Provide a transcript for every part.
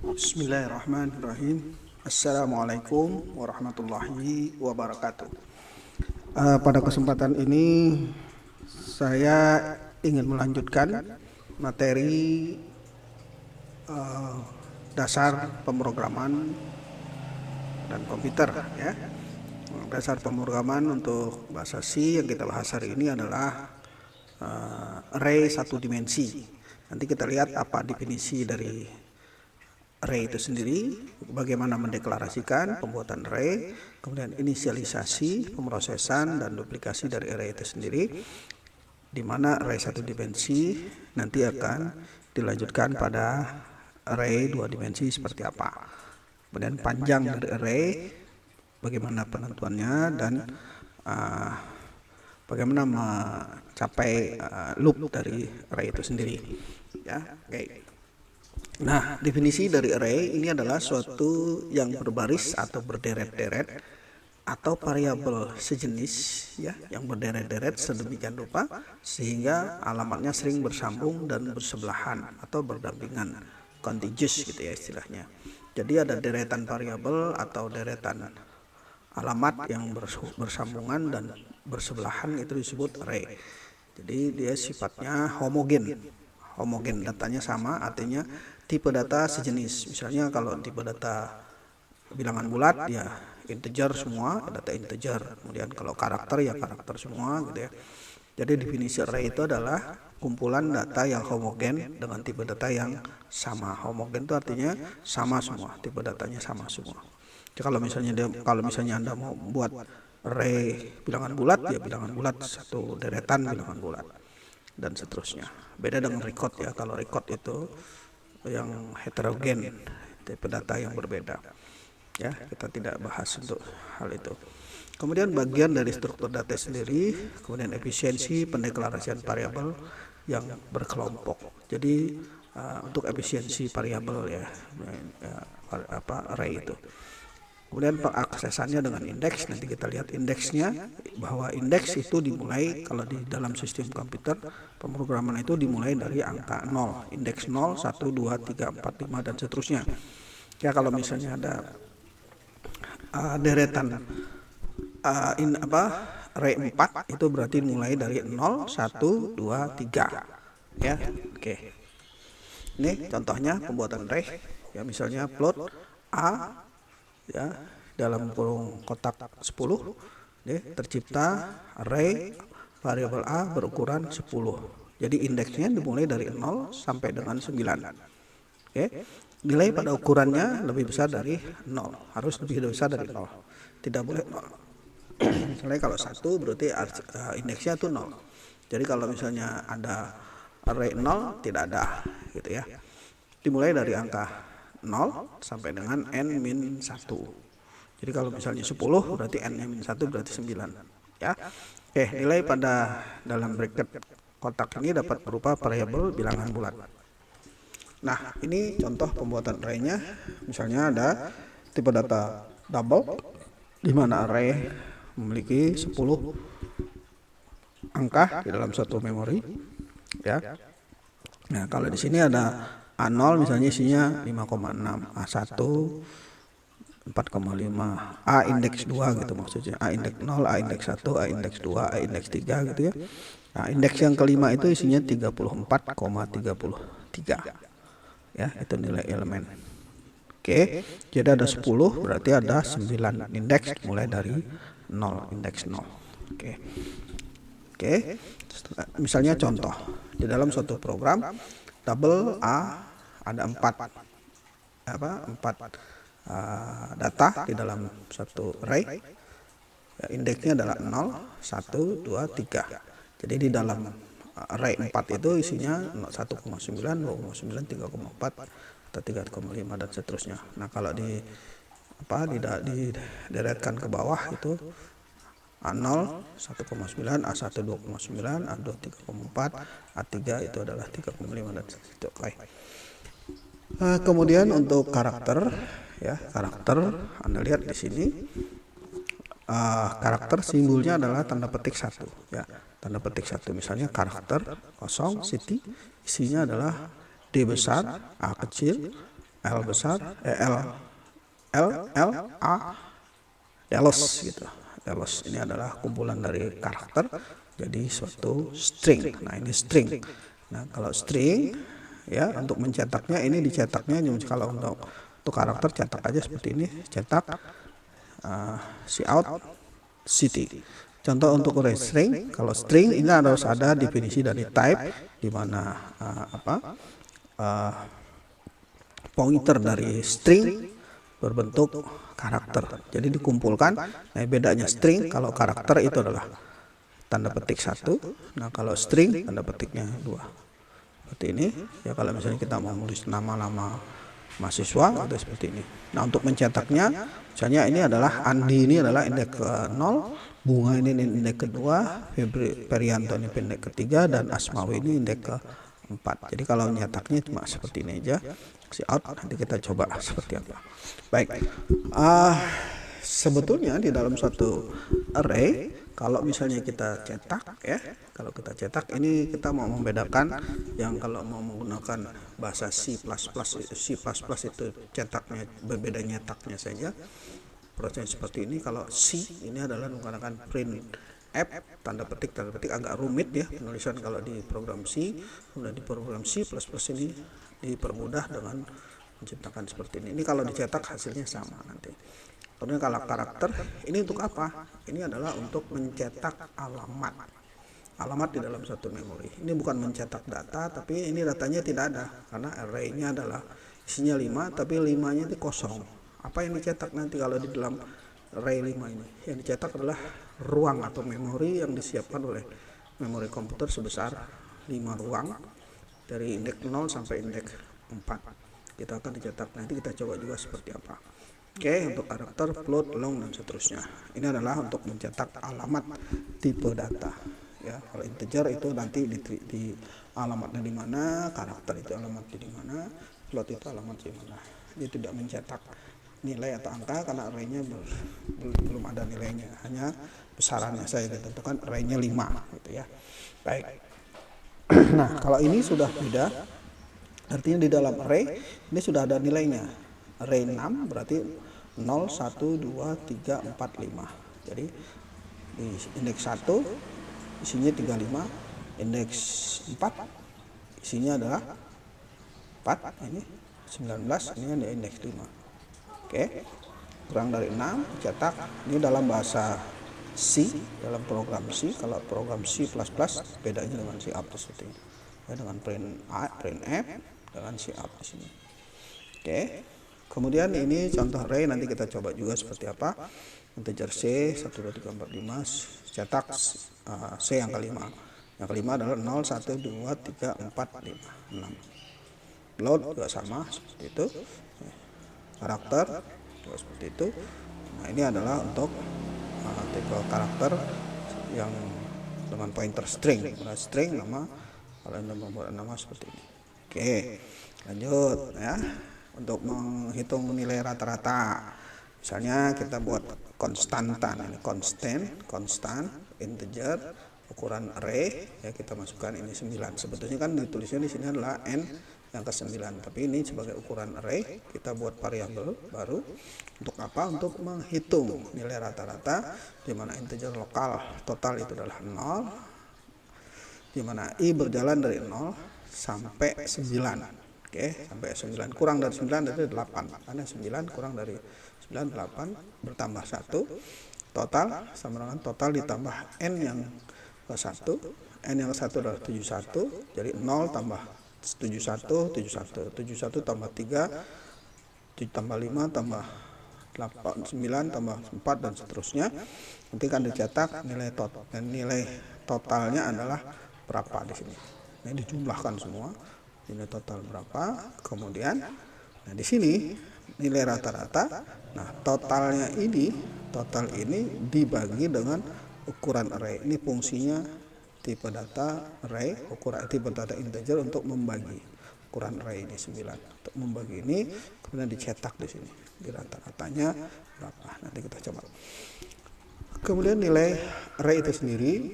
Bismillahirrahmanirrahim. Assalamualaikum warahmatullahi wabarakatuh. Pada kesempatan ini saya ingin melanjutkan materi uh, dasar pemrograman dan komputer ya. Dasar pemrograman untuk bahasa C yang kita bahas hari ini adalah array satu dimensi. Nanti kita lihat apa definisi dari array itu sendiri, bagaimana mendeklarasikan pembuatan array, kemudian inisialisasi, pemrosesan, dan duplikasi dari array itu sendiri, di mana array satu dimensi nanti akan dilanjutkan pada array dua dimensi seperti apa. Kemudian panjang dari array, bagaimana penentuannya, dan bagaimana mencapai loop dari array itu sendiri. Ya, oke. Nah, definisi dari array ini adalah suatu yang berbaris atau berderet-deret atau variabel sejenis ya yang berderet-deret sedemikian rupa sehingga alamatnya sering bersambung dan bersebelahan atau berdampingan, contiguous gitu ya istilahnya. Jadi ada deretan variabel atau deretan alamat yang bersambungan dan bersebelahan, itu disebut array. Jadi dia sifatnya homogen, datanya sama, artinya tipe data sejenis. Misalnya kalau tipe data bilangan bulat ya integer semua, data integer. Kemudian kalau karakter ya karakter semua gitu ya. Jadi definisi array itu adalah kumpulan data yang homogen dengan tipe data yang sama. Homogen itu artinya sama semua, tipe datanya sama semua. Jadi kalau misalnya Anda mau buat array bilangan bulat ya bilangan bulat satu deretan bilangan bulat dan seterusnya. Beda dengan record ya. Kalau record itu yang heterogen, tipe data yang berbeda. Ya, kita tidak bahas untuk hal itu. Kemudian bagian dari struktur data sendiri, kemudian efisiensi pendeklarasian variabel yang berkelompok. Jadi untuk efisiensi variabel ya, array itu. Kemudian pengaksesannya dengan indeks, nanti kita lihat indeksnya, bahwa indeks itu dimulai kalau di dalam sistem komputer pemrograman itu dimulai dari angka 0, indeks 0, 1, 2, 3, 4, 5 dan seterusnya. Ya kalau misalnya ada deretan array 4 itu berarti mulai dari 0, 1, 2, 3. Ya, oke. Ini contohnya pembuatan array. Ya misalnya plot A ya dalam kurung kotak 10 ya, tercipta array variabel A berukuran 10. Jadi indeksnya dimulai dari 0 sampai dengan 9. Oke. Nilai pada ukurannya lebih besar dari 0, harus lebih besar dari 0. Tidak boleh 0. Misalnya kalau 1 berarti indeksnya itu 0. Jadi kalau misalnya ada array 0 tidak ada gitu ya. Dimulai dari angka 0 sampai dengan n-1. Jadi kalau misalnya 10 berarti n-1 berarti 9 ya. Oke, nilai pada dalam bracket kotak ini dapat berupa variabel bilangan bulat. Nah, ini contoh pembuatan array-nya. Misalnya ada tipe data double di mana array memiliki 10 angka di dalam satu memori ya. Nah, kalau di sini ada A0 misalnya isinya 5,6, A1 4,5, A indeks 2 gitu maksudnya. A indeks 0, A indeks 1, A indeks 2, A indeks 3 gitu ya. Nah, indeks yang kelima itu isinya 34,33. Ya, itu nilai elemen. Oke, jadi ada 10 berarti ada 9 indeks mulai dari 0, indeks 0. Oke. Misalnya contoh, di dalam suatu program double A ada 4 data di dalam satu array. Ya, indeksnya adalah 0, 1, 2, 3. Jadi di dalam array 4 itu isinya 1,9, 2,9, 3,4 atau 3,5 dan seterusnya. Nah, kalau dideretkan ke bawah itu A0 1,9, A1 2,9, A2 3,4, A3 itu adalah 3,5 dan seterusnya. Kemudian untuk karakter ya, karakter Anda lihat di sini karakter simbolnya adalah tanda petik 1 ya. Tanda petik 1 misalnya karakter kosong city isinya adalah D besar, A kecil, L besar, L A delos gitu. Delos ini adalah kumpulan dari karakter jadi suatu string. Nah, ini string. Nah, kalau string ya untuk mencetaknya ini dicetaknya kalau untuk karakter cetak aja seperti ini, cetak cout city. Contoh untuk array string, kalau string ini harus ada definisi dari type di mana pointer dari string berbentuk karakter. Jadi dikumpulkan. Nah, bedanya string kalau karakter itu adalah tanda petik 1. Nah, kalau string tanda petiknya 2. Seperti ini. Ya kalau misalnya kita mau menulis nama-nama mahasiswa itu seperti ini. Nah, untuk mencetaknya misalnya ini adalah Andi, ini adalah indeks ke 0, Bunga ini indeks kedua, Ferianto ini indeks ketiga, dan Asmawi ini indeks ke 4. Jadi kalau nyetaknya cuma seperti ini aja. Out, nanti kita coba seperti apa. Baik, sebetulnya di dalam suatu array kalau misalnya kita cetak ya, kalau kita cetak ini kita mau membedakan yang kalau mau menggunakan bahasa C++ itu cetaknya berbeda nyetaknya saja. Proses seperti ini. Kalau C ini adalah menggunakan print F, tanda petik agak rumit ya penulisan kalau di program C. Kemudian di program C++ ini dipermudah dengan menciptakan seperti ini. Ini kalau dicetak hasilnya sama nanti. Kemudian kalau karakter ini untuk apa? Ini adalah untuk mencetak alamat di dalam satu memori. Ini bukan mencetak data, tapi ini datanya tidak ada karena array-nya adalah isinya 5, tapi 5-nya itu kosong. Apa yang dicetak nanti kalau di dalam array 5 ini? Yang dicetak adalah ruang atau memori yang disiapkan oleh memori komputer sebesar 5 ruang dari indeks 0 sampai indeks 4. Kita akan dicetak. Nanti kita coba juga seperti apa. Oke, untuk karakter, float, long, dan seterusnya. Ini adalah untuk mencetak alamat tipe data. Ya, kalau integer itu nanti di alamatnya di mana, karakter itu alamatnya di mana, float itu alamat di mana. Dia tidak mencetak nilai atau angka karena array-nya belum ada nilainya, hanya besarannya saya ditentukan array-nya 5 gitu ya. Baik. Nah, kalau ini sudah beda, artinya di dalam array ini sudah ada nilainya. Array 6 berarti 0, 1, 2, 3, 4, 5. Jadi di indeks 1 isinya 35, indeks 4 isinya adalah 4, ini 19, ini ada indeks 5. Oke, kurang dari 6 cetak. Ini dalam bahasa C, dalam program C. Kalau program C++ bedanya dengan C up seperti ini. Ya, dengan print A, print F, dengan C up di sini. Oke. Kemudian ini contoh array, nanti kita coba juga seperti apa. Integer C 1 2 3 4 5 cetak C yang kelima. Yang kelima adalah 0 1 2 3 4 5 6. Load juga sama seperti itu. Karakter juga seperti itu. Nah, ini adalah untuk tipe karakter yang dengan pointer string. Nah, string nama, kalau Anda membuat nama seperti ini. Oke, lanjut ya. Untuk menghitung nilai rata-rata, misalnya kita buat konstantan, ini konstan integer ukuran array ya, kita masukkan ini 9. Sebetulnya kan ditulisnya di sini adalah n yang ke-9, tapi ini sebagai ukuran array kita buat variabel baru. Untuk apa? Untuk menghitung nilai rata-rata, di mana integer lokal total itu adalah 0, di mana i berjalan dari 0 sampai 9. Oke, sampai 9, kurang dari 9 itu 8. Karena 9 kurang dari 9 8 bertambah 1. Total sama dengan total ditambah n yang ke-1. N yang ke-1 adalah 71. Jadi 0 tambah 71 71 tambah 3 7 tambah 5 tambah 8 9 tambah 4 dan seterusnya. Nanti kan dicetak nilai total, dan nilai totalnya adalah berapa di sini. Nah, dijumlahkan semua. Nilai total berapa, kemudian nah di sini nilai rata-rata. Nah, total ini dibagi dengan ukuran array. Ini fungsinya tipe data array, ukuran tipe data integer untuk membagi ukuran array ini 9. Untuk membagi ini kemudian dicetak di sini di rata-ratanya berapa. Nanti kita coba. Kemudian nilai array itu sendiri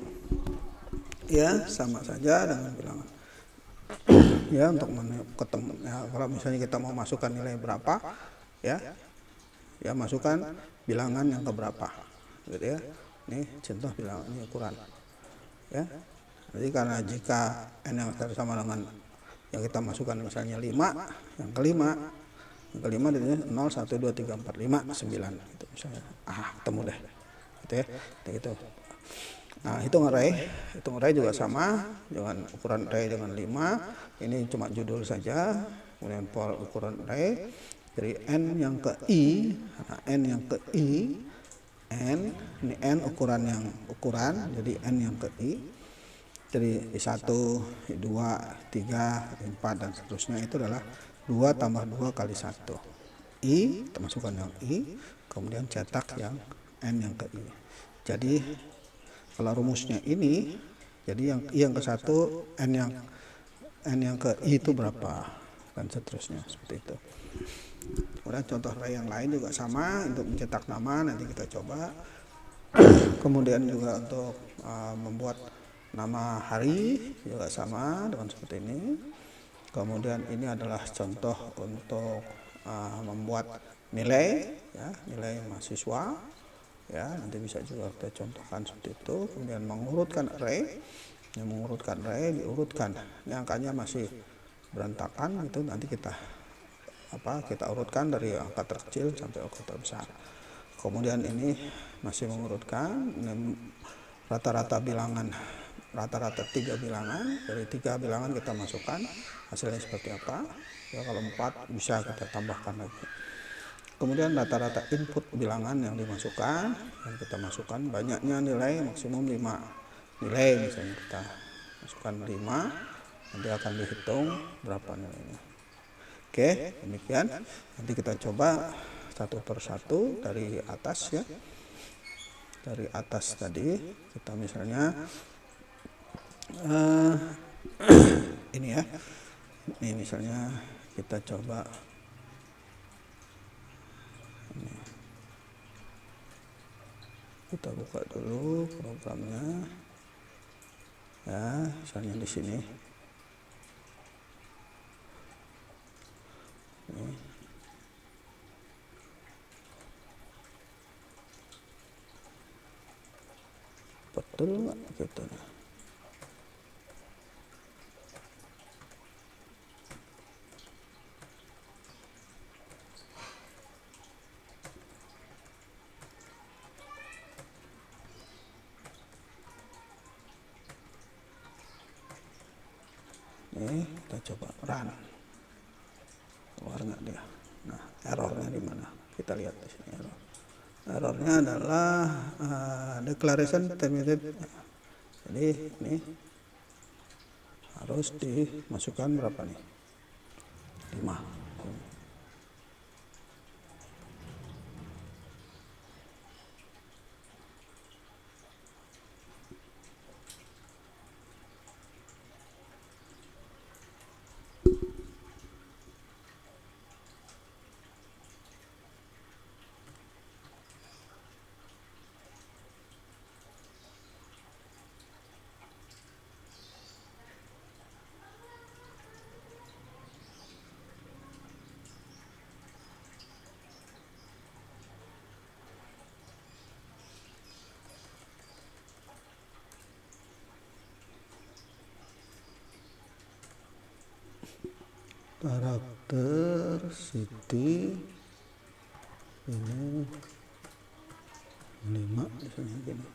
ya sama saja dengan bilangan ya untuk ketemu ya, kalau misalnya kita mau masukkan nilai berapa ya, ya masukkan bilangan yang keberapa gitu ya. Ini contoh bilangan, ini ukuran ya. Jadi karena jika n yang sama dengan yang kita masukkan misalnya 5, yang kelima dari 0 1 2 3 4 5 9 gitu misalnya. Ketemu deh gitu ya. Gitu. Nah, hitung array juga sama dengan ukuran array dengan 5. Ini cuma judul saja. Kemudian ukuran array dari n yang ke i. Nah, n yang ke i, ini n ukuran jadi n yang ke i. Jadi 1, 2, 3, 4 dan seterusnya itu adalah 2 tambah 2 kali 1. I, kita masukkan yang i, kemudian cetak yang n yang ke i. Jadi kalau rumusnya ini, jadi yang ke 1 n yang ke i itu berapa dan seterusnya seperti itu. Kemudian contoh array yang lain juga sama untuk mencetak nama, nanti kita coba. Kemudian juga untuk membuat nama hari juga sama dengan seperti ini. Kemudian ini adalah contoh untuk membuat nilai ya, nilai mahasiswa ya, nanti bisa juga kita contohkan seperti itu. Kemudian mengurutkan array, diurutkan, ini angkanya masih berantakan itu, nanti kita urutkan dari angka terkecil sampai angka terbesar. Kemudian ini masih mengurutkan rata-rata 3 bilangan, dari 3 bilangan kita masukkan hasilnya seperti apa ya. Kalau 4 bisa kita tambahkan lagi. Kemudian rata-rata input bilangan yang dimasukkan, yang kita masukkan banyaknya nilai maksimum 5 nilai, misalnya kita masukkan 5, nanti akan dihitung berapa nilainya. Oke, demikian. Nanti kita coba satu persatu dari atas ya. Dari atas tadi kita misalnya ini ya. Ini misalnya kita coba ini. Kita buka dulu programnya. Ya, misalnya di sini. Ini. Betul nggak gitu? Nih, kita coba run. Keluar nggak dia? Nah, errornya di mana? Kita lihat di sini error. Errornya adalah declaration terminated. Jadi ini harus dimasukkan berapa nih? 5. Karakter city ini 5 misalnya gini.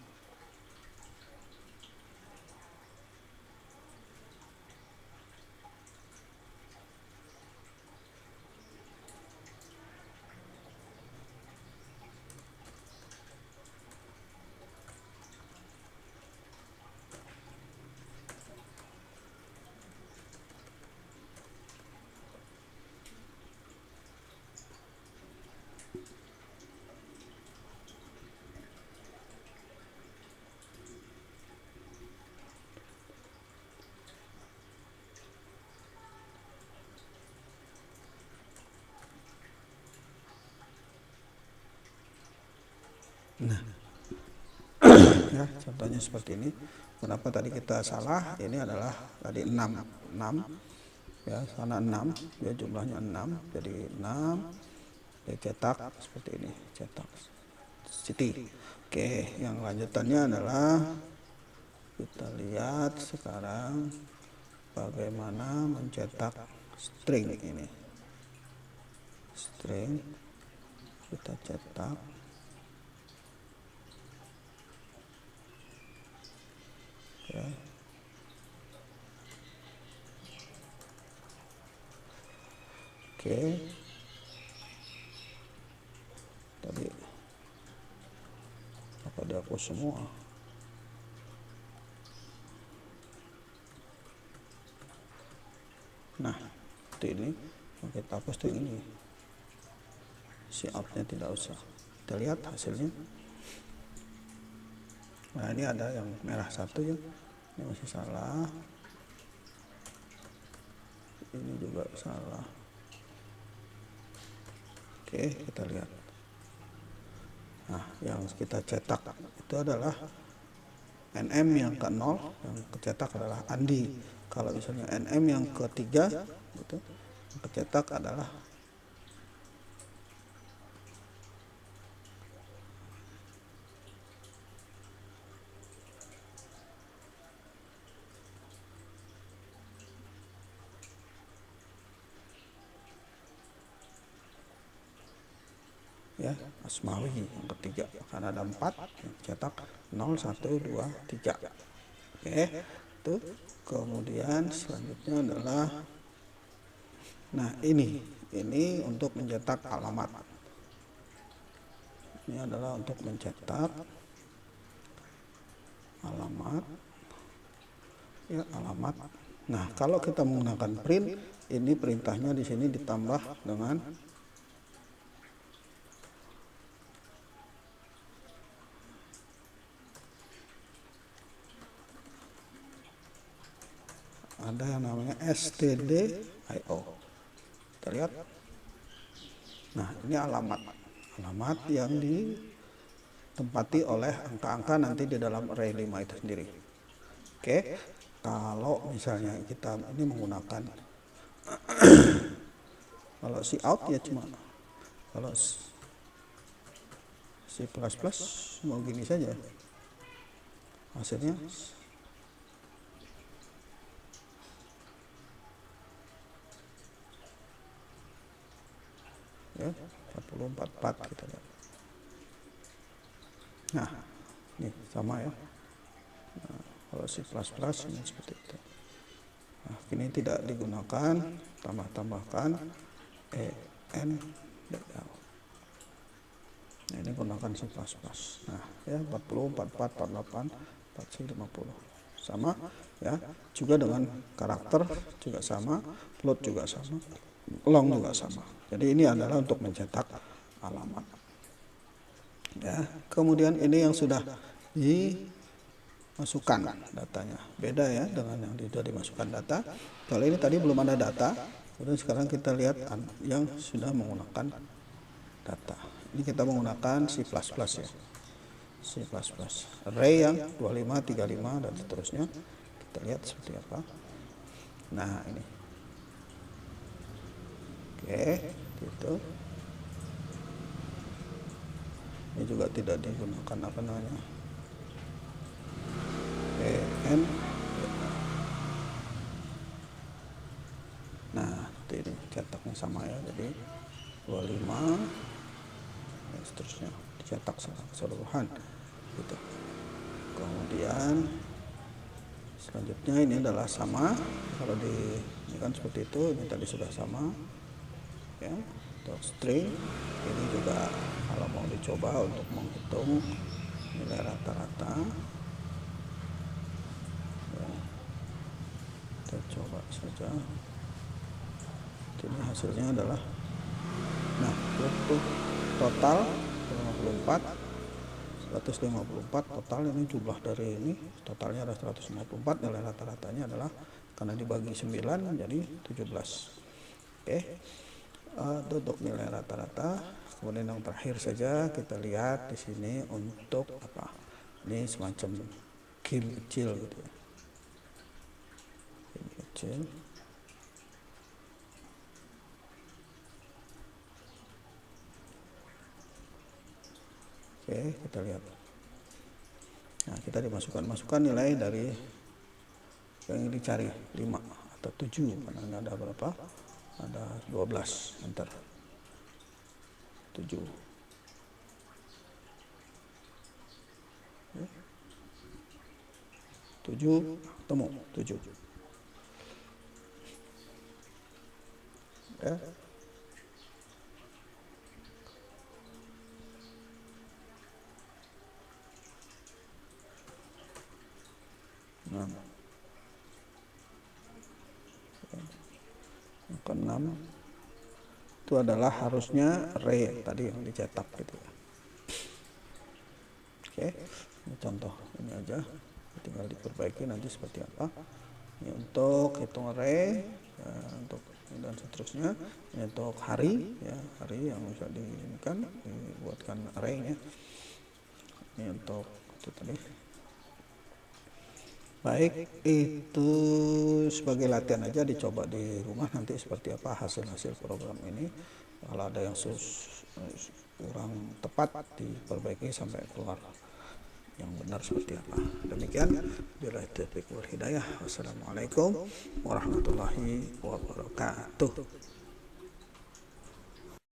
Nah, ya contohnya seperti ini. Kenapa tadi kita salah? Ini adalah tadi 6 ya, sana 6, ya jumlahnya 6, jadi 6, ya cetak seperti ini, cetak Siti. Oke, yang lanjutannya adalah kita lihat sekarang bagaimana mencetak string ini. String kita cetak, ya. Oke, tadi apa dihapus semua? Nah, seperti ini. Kita hapus tuh ini, si outnya tidak usah. Kita lihat hasilnya. Nah, ini ada yang merah satu ya, ini masih salah, ini juga salah. Oke, kita lihat. Nah, yang kita cetak itu adalah NM yang ke 0, yang kecetak adalah Andi. Kalau misalnya NM yang ketiga, gitu, yang kecetak adalah ya Asmawi yang ketiga, karena ada 4 yang cetak 0, 1, 2, 3. Oke, itu. Kemudian selanjutnya adalah, nah ini untuk mencetak alamat. Ini adalah untuk mencetak alamat, ya, alamat. Nah, kalau kita menggunakan print, ini perintahnya di sini ditambah dengan ada yang namanya stdio. Kita lihat. Nah, ini alamat yang ditempati oleh angka-angka nanti di dalam array 5 itu sendiri. Oke, kalau misalnya kita ini menggunakan kalau si out ya cuma, kalau C++ mau gini saja hasilnya. Ya, 4044 kita lihat. Nah, ini sama ya. Nah, kalau C++ ini seperti itu. Nah, ini tidak digunakan, tambahkan en. Nah, ini gunakan C++. Nah, ya 40, 44, 48, 49, 50. Sama ya. Juga dengan karakter juga sama, float juga sama, long juga sama. Jadi ini adalah untuk mencetak alamat. Ya, kemudian ini yang sudah dimasukkan datanya. Beda ya dengan yang sudah dimasukkan data. Kalau ini tadi belum ada data, kemudian sekarang kita lihat yang sudah menggunakan data. Ini kita menggunakan C++ ya. C++. Array yang 25, 35 dan seterusnya. Kita lihat seperti apa. Nah, ini. Oke, gitu. Ini juga tidak digunakan apa namanya, en. Nah, ini cetaknya sama ya, jadi 25 dan seterusnya dicetak secara keseluruhan gitu. Kemudian selanjutnya ini adalah sama, kalau ini kan seperti itu, ini tadi sudah sama ya. Untuk string ini juga kalau mau dicoba untuk menghitung nilai rata-rata ya, kita coba saja. Ini hasilnya adalah, nah, total 154 total. Ini jumlah dari ini totalnya ada 154, nilai rata-ratanya adalah karena dibagi 9 menjadi 17. Oke, untuk nilai rata-rata. Kemudian yang terakhir saja kita lihat di sini untuk apa, ini semacam game kecil gitu ya, game kecil. Oke, kita lihat. Nah, kita masukkan nilai dari yang ini dicari 5 atau 7 karena ini ada berapa? Ada 12. Enter. 7. 7 temu 7. Ya. Nah, angka 6 itu adalah harusnya re tadi yang dicetak gitu ya. Oke, ini contoh ini aja, tinggal diperbaiki nanti seperti apa. Ini untuk hitung array ya, untuk dan seterusnya. Ini untuk hari ya, hari yang bisa dibuatkan arraynya. Ini untuk itu tadi. Baik, itu sebagai latihan aja, dicoba di rumah nanti seperti apa hasil program ini. Kalau ada yang kurang tepat diperbaiki sampai keluar yang benar seperti apa. Demikian, billahi taufiq wal hidayah. Wassalamualaikum warahmatullahi wabarakatuh.